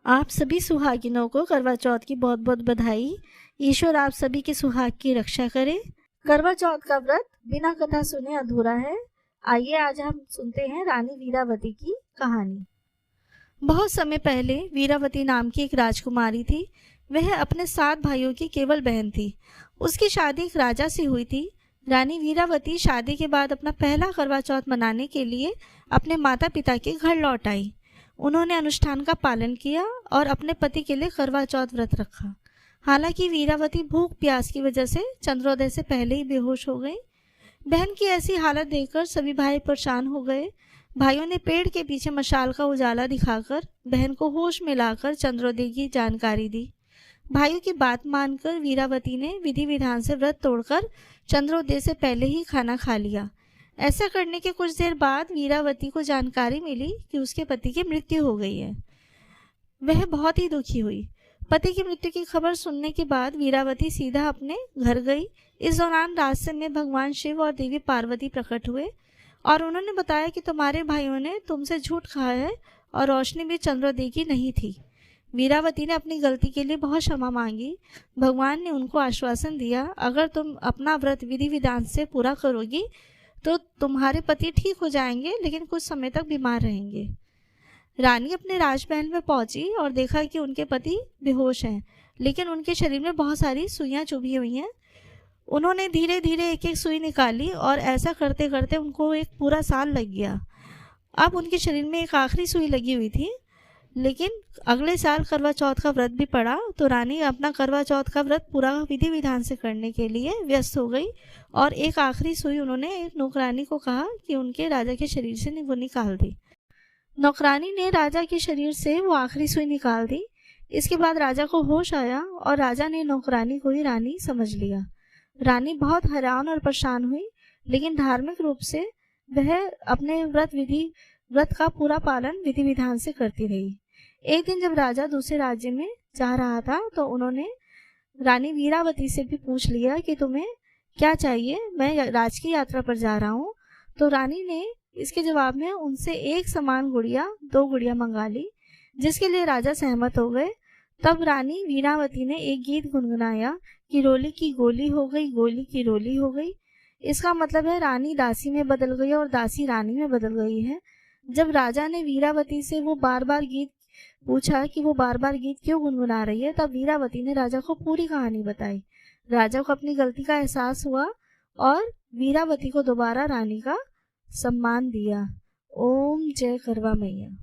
आप सभी सुहागिनों को करवा चौथ की बहुत बहुत बधाई। ईश्वर आप सभी के सुहाग की रक्षा करे। करवा चौथ का व्रत बिना कथा सुने अधूरा है। आइए आज हम सुनते हैं रानी वीरावती की कहानी। बहुत समय पहले वीरावती नाम की एक राजकुमारी थी। वह अपने 7 भाइयों की केवल बहन थी। उसकी शादी एक राजा से हुई थी। रानी वीरावती शादी के बाद अपना पहला करवा चौथ मनाने के लिए अपने माता पिता के घर लौट आई। उन्होंने अनुष्ठान का पालन किया और अपने पति के लिए करवा चौथ व्रत रखा। हालांकि वीरावती भूख प्यास की वजह से चंद्रोदय से पहले ही बेहोश हो गई। बहन की ऐसी हालत देखकर सभी भाई परेशान हो गए। भाइयों ने पेड़ के पीछे मशाल का उजाला दिखाकर बहन को होश में लाकर चंद्रोदय की जानकारी दी। भाइयों की बात मानकर वीरावती ने विधि विधान से व्रत तोड़कर चंद्रोदय से पहले ही खाना खा लिया। ऐसा करने के कुछ देर बाद वीरावती को जानकारी मिली कि उसके पति की मृत्यु हो गई है। वह बहुत ही दुखी हुई। पति की मृत्यु की खबर सुनने के बाद वीरावती सीधा अपने घर गई। इस दौरान रास्ते में भगवान शिव और देवी पार्वती प्रकट हुए और उन्होंने बताया कि तुम्हारे भाइयों ने तुमसे झूठ कहा है और रोशनी भी चंद्रोदय की नहीं थी। वीरावती ने अपनी गलती के लिए बहुत क्षमा मांगी। भगवान ने उनको आश्वासन दिया, अगर तुम अपना व्रत विधि विधान से पूरा करोगी तो तुम्हारे पति ठीक हो जाएंगे, लेकिन कुछ समय तक बीमार रहेंगे। रानी अपने राजमहल में पहुंची और देखा कि उनके पति बेहोश हैं, लेकिन उनके शरीर में बहुत सारी सुइयां चुभी हुई हैं। उन्होंने धीरे धीरे एक एक सुई निकाली और ऐसा करते करते उनको एक पूरा साल लग गया। अब उनके शरीर में एक आखिरी सुई लगी हुई थी। लेकिन अगले साल करवा चौथ का व्रत भी पड़ा तो रानी अपना करवा चौथ का व्रत पूरा विधि विधान से करने के लिए व्यस्त हो गई और एक आखिरी सुई उन्होंने एक नौकरानी को कहा कि उनके राजा के शरीर से वो निकाल दी। नौकरानी ने राजा के शरीर से वो आखिरी सुई निकाल दी। इसके बाद राजा को होश आया और राजा ने नौकरानी को ही रानी समझ लिया। रानी बहुत हैरान और परेशान हुई, लेकिन धार्मिक रूप से वह अपने व्रत का पूरा पालन विधि विधान से करती रही। एक दिन जब राजा दूसरे राज्य में जा रहा था तो उन्होंने रानी वीरावती से भी पूछ लिया कि तुम्हें क्या चाहिए, मैं राजकीय यात्रा पर जा रहा हूँ। तो रानी ने इसके जवाब में उनसे एक समान गुड़िया 2 गुड़िया मंगा ली, जिसके लिए राजा सहमत हो गए। तब रानी वीरावती ने एक गीत गुनगुनाया कि रोली की गोली हो गई, गोली की रोली हो गई। इसका मतलब है रानी दासी में बदल गई और दासी रानी में बदल गई है। जब राजा ने वीरावती से वो बार बार गीत पूछा कि वो बार बार गीत क्यों गुनगुना रही है, तब वीरावती ने राजा को पूरी कहानी बताई। राजा को अपनी गलती का एहसास हुआ और वीरावती को दोबारा रानी का सम्मान दिया। ओम जय करवा मैया।